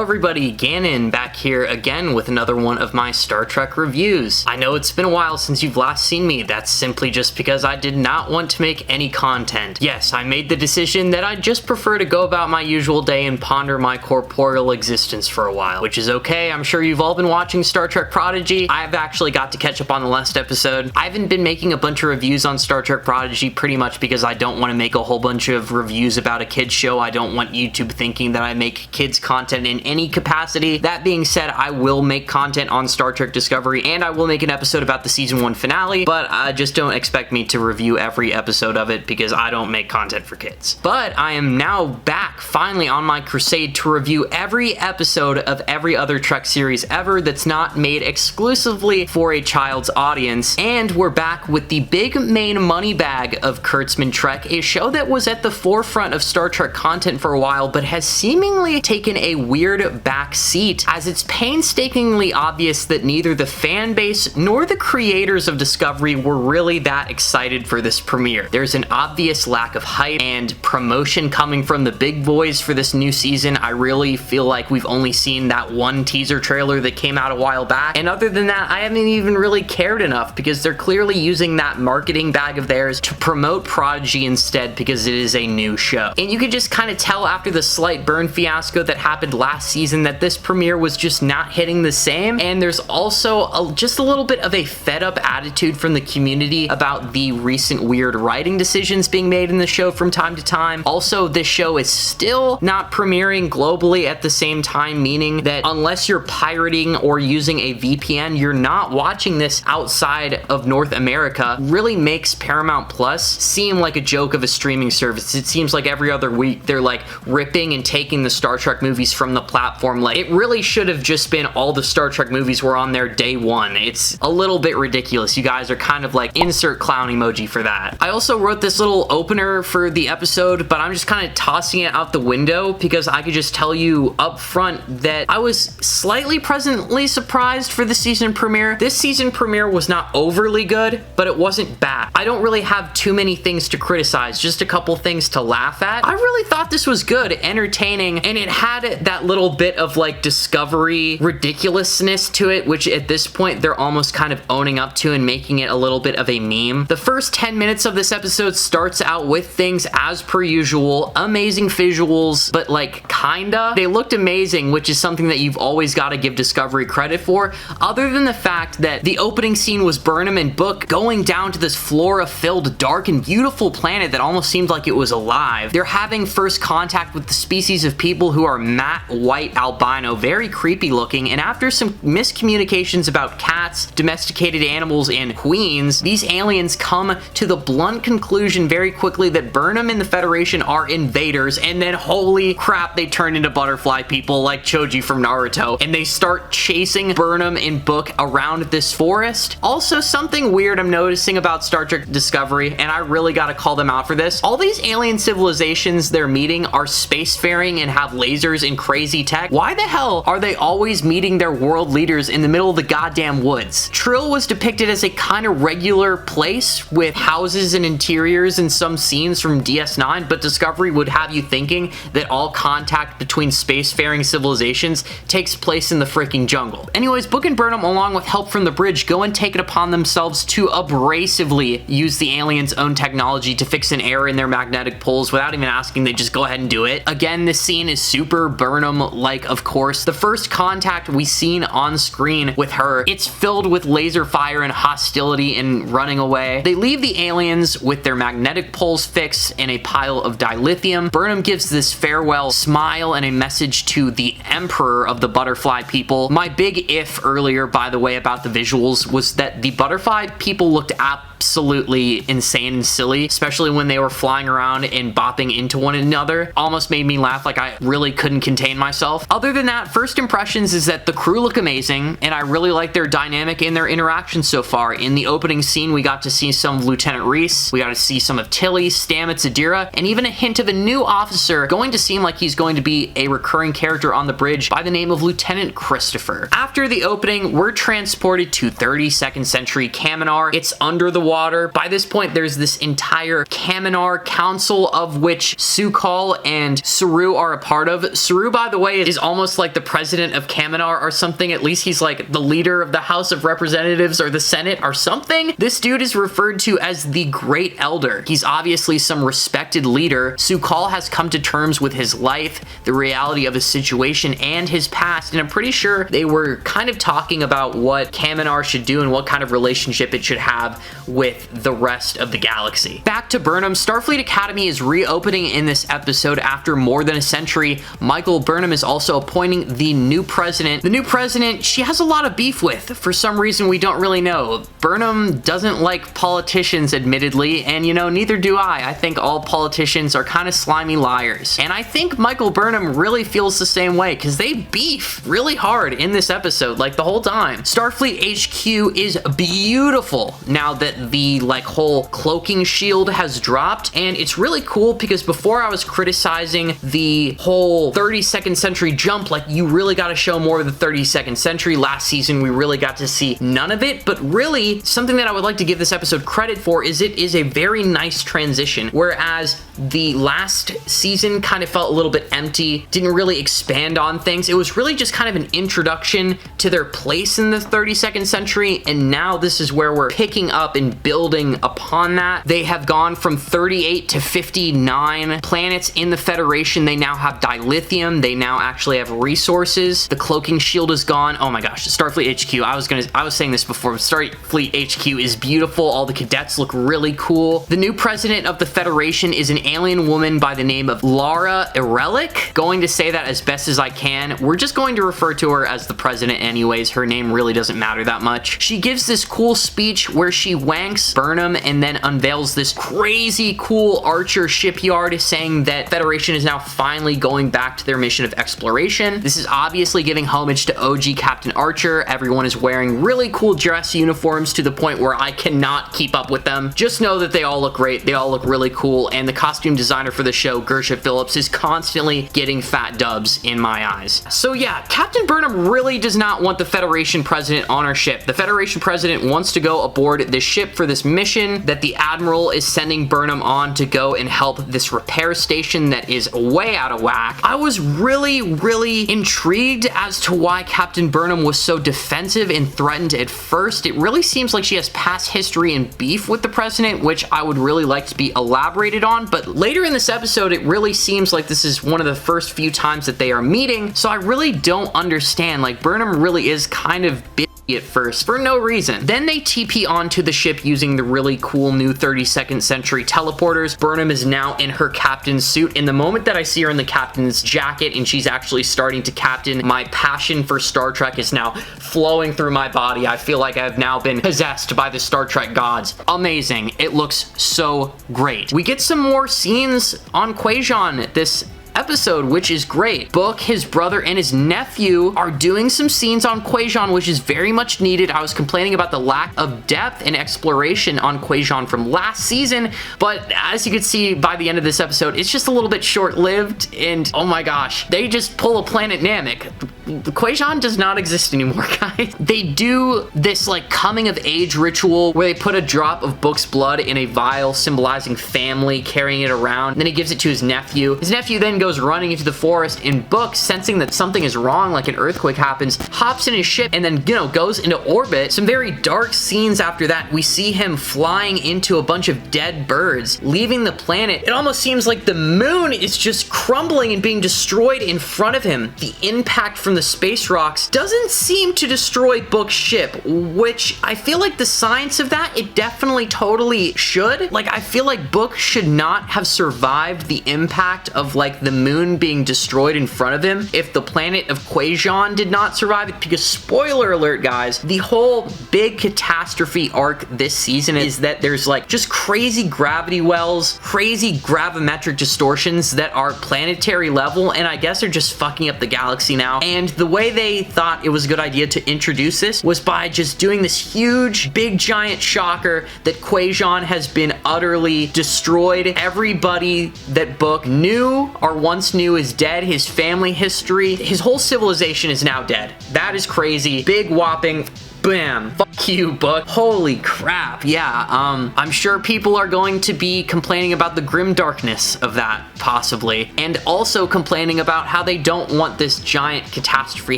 everybody, Gannon back here again with another one of my Star Trek reviews. I know it's been a while since you've last seen me. That's simply just because I did not want to make any content. Yes, I made the decision that I'd just prefer to go about my usual day and ponder my corporeal existence for a while, which is okay. I'm sure you've all been watching Star Trek Prodigy. I've actually got to catch up on the last episode. I haven't been making a bunch of reviews on Star Trek Prodigy pretty much because I don't want to make a whole bunch of reviews about a kid's show. I don't want YouTube thinking that I make kids content in any capacity. That being said, I will make content on Star Trek Discovery and I will make an episode about the season 1 finale, but just don't expect me to review every episode of it because I don't make content for kids. But I am now back finally on my crusade to review every episode of every other Trek series ever that's not made exclusively for a child's audience, and we're back with the big main money bag of Kurtzman Trek, a show that was at the forefront of Star Trek content for a while but has seemingly taken a weird back seat, as it's painstakingly obvious that neither the fan base nor the creators of Discovery were really that excited for this premiere. There's an obvious lack of hype and promotion coming from the big boys for this new season. I really feel like we've only seen that one teaser trailer that came out a while back, and other than that, I haven't even really cared enough because they're clearly using that marketing bag of theirs to promote Prodigy instead because it is a new show. And you can just kind of tell after the slight burn fiasco that happened last season that this premiere was just not hitting the same, and there's also just a little bit of a fed up attitude from the community about the recent weird writing decisions being made in the show from time to time. Also, this show is still not premiering globally at the same time, meaning that unless you're pirating or using a VPN, you're not watching this outside of North America. Really makes Paramount Plus seem like a joke of a streaming service. It seems like every other week they're like ripping and taking the Star Trek movies from the platform. Like, it really should have just been all the Star Trek movies were on there day one. It's a little bit ridiculous. You guys are kind of like insert clown emoji for that. I also wrote this little opener for the episode, but I'm just kind of tossing it out the window because I could just tell you up front that I was slightly pleasantly surprised for the season premiere. This season premiere was not overly good, but it wasn't bad. I don't really have too many things to criticize, just a couple things to laugh at. I really thought this was good, entertaining, and it had that little bit of like Discovery ridiculousness to it, which at this point they're almost kind of owning up to and making it a little bit of a meme. The first 10 minutes of this episode starts out with things as per usual, amazing visuals, but like kinda. They looked amazing, which is something that you've always got to give Discovery credit for, other than the fact that the opening scene was Burnham and Book going down to this flora-filled, dark and beautiful planet that almost seemed like it was alive. They're having first contact with the species of people who are matte white albino, very creepy looking, and after some miscommunications about cats, domesticated animals, and queens, these aliens come to the blunt conclusion very quickly that Burnham and the Federation are invaders, and then holy crap, they turn into butterfly people like Choji from Naruto, and they start chasing Burnham and Book around this forest. Also, something weird I'm noticing about Star Trek Discovery, and I really gotta call them out for this, all these alien civilizations they're meeting are spacefaring and have lasers and crazy tech. Why the hell are they always meeting their world leaders in the middle of the goddamn woods? Trill was depicted as a kind of regular place with houses and interiors in some scenes from DS9, but Discovery would have you thinking that all contact between spacefaring civilizations takes place in the freaking jungle. Anyways, Book and Burnham, along with help from the bridge, go and take it upon themselves to abrasively use the aliens' own technology to fix an error in their magnetic poles without even asking. They just go ahead and do it. Again, this scene is super Burnham-like, of course. The first contact we seen on screen with her, it's filled with laser fire and hostility and running away. They leave the aliens with their magnetic poles fixed and a pile of dilithium. Burnham gives this farewell smile and a message to the Emperor of the Butterfly people. My big if earlier, by the way, about the visuals was that the Butterfly people looked absolutely insane and silly, especially when they were flying around and bopping into one another. Almost made me laugh like I really couldn't contain myself. Other than that, first impressions is that the crew look amazing, and I really like their dynamic and their interaction so far. In the opening scene, we got to see some of Lieutenant Reese, we got to see some of Tilly, Stamets, Adira, and even a hint of a new officer going to seem like he's going to be a recurring character on the bridge by the name of Lieutenant Christopher. After the opening, we're transported to 32nd century Kaminar. It's under the water. By this point, there's this entire Kaminar council of which Su'Kal and Saru are a part of. Saru, by the way, is almost like the president of Kaminar or something. At least he's like the leader of the House of Representatives or the Senate or something. This dude is referred to as the Great Elder. He's obviously some respected leader. Su'Kal has come to terms with his life, the reality of his situation, and his past, and I'm pretty sure they were kind of talking about what Kaminar should do and what kind of relationship it should have with the rest of the galaxy. Back to Burnham, Starfleet Academy is reopening in this episode after more than a century. Michael Burnham is also appointing the new president. The new president, she has a lot of beef with. For some reason, we don't really know. Burnham doesn't like politicians, admittedly, and you know, neither do I. I think all politicians are kind of slimy liars. And I think Michael Burnham really feels the same way, because they beef really hard in this episode, like the whole time. Starfleet HQ is beautiful now that the like whole cloaking shield has dropped, and it's really cool because before I was criticizing the whole 32nd century jump, like you really got to show more of the 32nd century. Last season we really got to see none of it, but really something that I would like to give this episode credit for is it is a very nice transition, whereas the last season kind of felt a little bit empty, didn't really expand on things. It was really just kind of an introduction to their place in the 32nd century, and now this is where we're picking up and building upon that. They have gone from 38 to 59 planets in the Federation. They now have dilithium. They now actually have resources. The cloaking shield is gone. Oh my gosh, Starfleet HQ. I was saying this before, but Starfleet HQ is beautiful. All the cadets look really cool. The new president of the Federation is an alien woman by the name of Lara Irelic. Going to say that as best as I can. We're just going to refer to her as the president anyways. Her name really doesn't matter that much. She gives this cool speech where she wanks Burnham and then unveils this crazy cool Archer shipyard, saying that Federation is now finally going back to their mission of exploration. This is obviously giving homage to OG Captain Archer. Everyone is wearing really cool dress uniforms to the point where I cannot keep up with them. Just know that they all look great. They all look really cool, and the costume designer for the show, Gersha Phillips, is constantly getting fat dubs in my eyes. So yeah, Captain Burnham really does not want the Federation president on her ship. The Federation president wants to go aboard this ship for this mission that the Admiral is sending Burnham on to go and help this repair station that is way out of whack. I was really intrigued as to why Captain Burnham was so defensive and threatened at first. It really seems like she has past history and beef with the president, which I would really like to be elaborated on, but later in this episode, it really seems like this is one of the first few times that they are meeting, so I really don't understand. Like, Burnham really is kind of at first for no reason. Then they TP onto the ship using the really cool new 32nd century teleporters. Burnham is now in her captain's suit, and the moment that I see her in the captain's jacket and she's actually starting to captain, my passion for Star Trek is now flowing through my body. I feel like I've now been possessed by the Star Trek gods. Amazing. It looks so great. We get some more scenes on Quajon this episode, which is great. Book, his brother, and his nephew are doing some scenes on Quajon, which is very much needed. I was complaining about the lack of depth and exploration on Quajon from last season, but as you can see by the end of this episode, it's just a little bit short-lived, and oh my gosh, they just pull a Planet Namek. Quajon does not exist anymore, guys. They do this like coming of age ritual where they put a drop of Book's blood in a vial symbolizing family, carrying it around, and then he gives it to his nephew. His nephew then goes running into the forest, and Book, sensing that something is wrong, like an earthquake happens, hops in his ship and then, you know, goes into orbit. Some very dark scenes after that. We see him flying into a bunch of dead birds, leaving the planet. It almost seems like the moon is just crumbling and being destroyed in front of him. The impact from the space rocks doesn't seem to destroy Book's ship, which I feel like the science of that, it definitely totally should. Like, I feel like Book should not have survived the impact of like the moon being destroyed in front of him if the planet of Quajon did not survive it, because spoiler alert, guys, the whole big catastrophe arc this season is that there's like just crazy gravity wells, crazy gravimetric distortions that are planetary level, and I guess they're just fucking up the galaxy now. And And the way they thought it was a good idea to introduce this was by just doing this huge, big, giant shocker that Quajon has been utterly destroyed. Everybody that Book knew or once knew is dead. His family history, his whole civilization is now dead. That is crazy. Big whopping bam. Fuck you, Book. Holy crap. Yeah, I'm sure people are going to be complaining about the grim darkness of that, possibly. And also complaining about how they don't want this giant catastrophe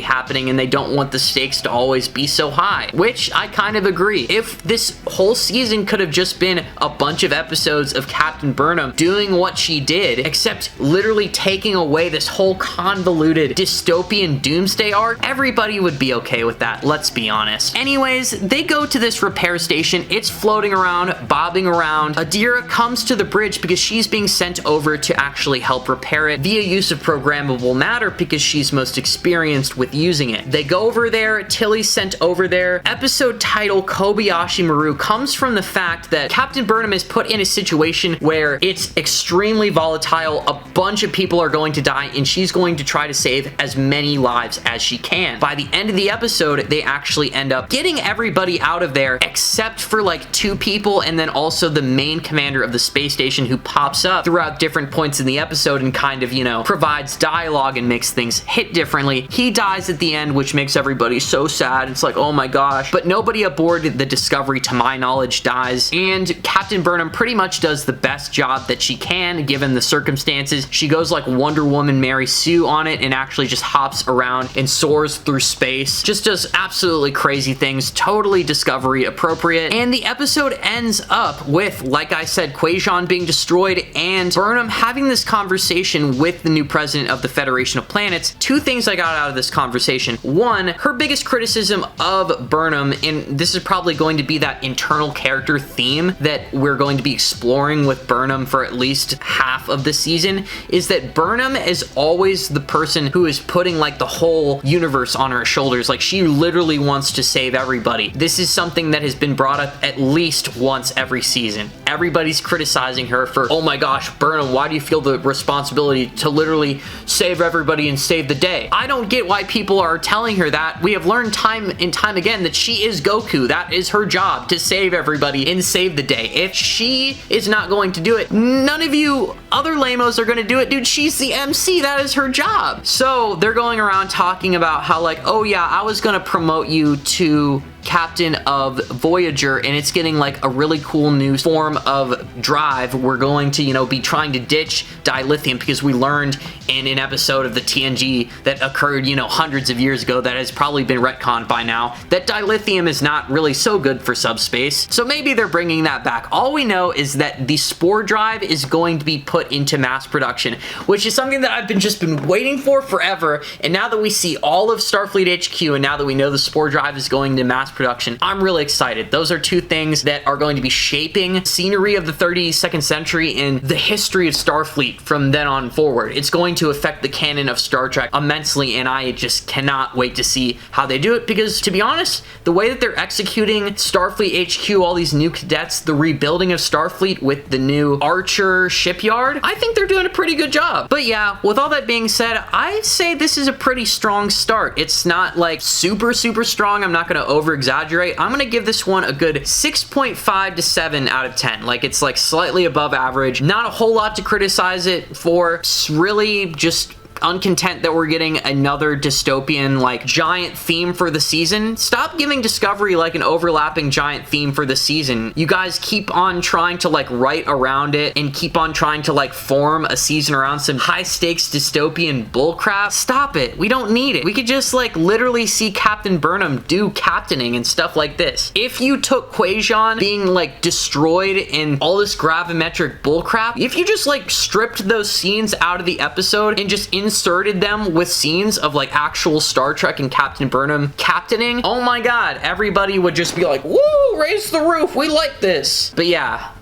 happening and they don't want the stakes to always be so high. Which I kind of agree. If this whole season could have just been a bunch of episodes of Captain Burnham doing what she did, except literally taking away this whole convoluted dystopian doomsday arc, everybody would be okay with that, let's be honest. Anyways, they go to this repair station. It's floating around, bobbing around. Adira comes to the bridge because she's being sent over to actually help repair it via use of programmable matter because she's most experienced with using it. They go over there. Tilly's sent over there. Episode title Kobayashi Maru comes from the fact that Captain Burnham is put in a situation where it's extremely volatile. A bunch of people are going to die and she's going to try to save as many lives as she can. By the end of the episode, they actually end up getting everybody out of there except for like 2 people and then also the main commander of the space station who pops up throughout different points in the episode and kind of, you know, provides dialogue and makes things hit differently. He dies at the end, which makes everybody so sad. It's like, oh my gosh. But nobody aboard the Discovery, to my knowledge, dies. And Captain Burnham pretty much does the best job that she can given the circumstances. She goes like Wonder Woman Mary Sue on it and actually just hops around and soars through space. Just does absolutely crazy things, totally Discovery appropriate. And the episode ends up with, like I said, Quajon being destroyed and Burnham having this conversation with the new president of the Federation of Planets. 2 things I got out of this conversation. One, her biggest criticism of Burnham, and this is probably going to be that internal character theme that we're going to be exploring with Burnham for at least half of the season, is that Burnham is always the person who is putting like the whole universe on her shoulders. Like she literally wants to save everybody. This is something that has been brought up at least once every season. Everybody's criticizing her for, oh my gosh, Burnham, why do you feel the responsibility to literally save everybody and save the day? I don't get why people are telling her that. We have learned time and time again that she is Goku. That is her job, to save everybody and save the day. If she is not going to do it, none of you other lamos are going to do it. Dude, she's the MC. That is her job. So they're going around talking about how like, oh yeah, I was going to promote you to captain of Voyager and it's getting like a really cool new form of drive. We're going to, you know, be trying to ditch dilithium because we learned in an episode of the TNG that occurred, you know, hundreds of years ago that has probably been retconned by now, that dilithium is not really so good for subspace. So maybe they're bringing that back. All we know is that the spore drive is going to be put into mass production, which is something that I've been waiting for forever. And now that we see all of Starfleet HQ and now that we know the spore drive is going to mass production, I'm really excited. Those are 2 things that are going to be shaping scenery of the 32nd century and the history of Starfleet from then on forward. It's going to affect the canon of Star Trek immensely, and I just cannot wait to see how they do it because, to be honest, the way that they're executing Starfleet HQ, all these new cadets, the rebuilding of Starfleet with the new Archer shipyard, I think they're doing a pretty good job. But yeah, with all that being said, I say this is a pretty strong start. It's not like super strong. I'm not going to over-exaggerate. I'm going to give this one a good 6.5 to 7 out of 10. Like, it's like slightly above average. Not a whole lot to criticize it for. It's really just uncontent that we're getting another dystopian like giant theme for the season. Stop giving Discovery like an overlapping giant theme for the season. You guys keep on trying to like write around it and keep on trying to like form a season around some high stakes dystopian bullcrap. Stop it. We don't need it. We could just like literally see Captain Burnham do captaining and stuff like this. If you took Quajon being like destroyed in all this gravimetric bullcrap, if you just like stripped those scenes out of the episode and just inserted them with scenes of like actual Star Trek and Captain Burnham captaining, oh my god, everybody would just be like, woo, raise the roof, we like this. But yeah,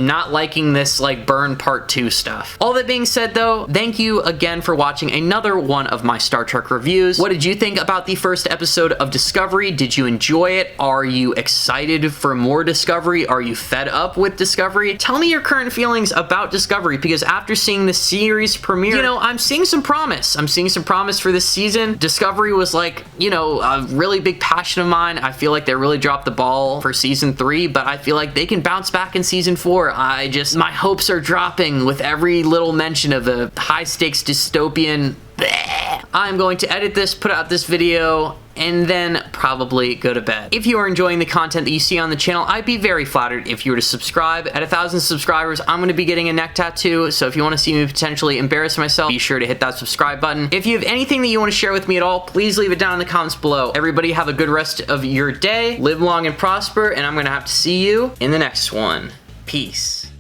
not liking this like Burn Part 2 stuff. All that being said though, thank you again for watching another one of my Star Trek reviews. What did you think about the first episode of Discovery? Did you enjoy it? Are you excited for more Discovery? Are you fed up with Discovery? Tell me your current feelings about Discovery, because after seeing the series premiere, you know, I'm seeing some promise. I'm seeing some promise for this season. Discovery was like, you know, a really big passion of mine. I feel like they really dropped the ball for season 3, but I feel like they can bounce back in season 4. My hopes are dropping with every little mention of a high stakes dystopian. I'm going to edit this, put out this video, and then probably go to bed. If you are enjoying the content that you see on the channel, I'd be very flattered if you were to subscribe. At 1,000 subscribers, I'm going to be getting a neck tattoo, so if you want to see me potentially embarrass myself, be sure to hit that subscribe button. If you have anything that you want to share with me at all, please leave it down in the comments below. Everybody have a good rest of your day, live long and prosper, and I'm going to have to see you in the next one. Peace.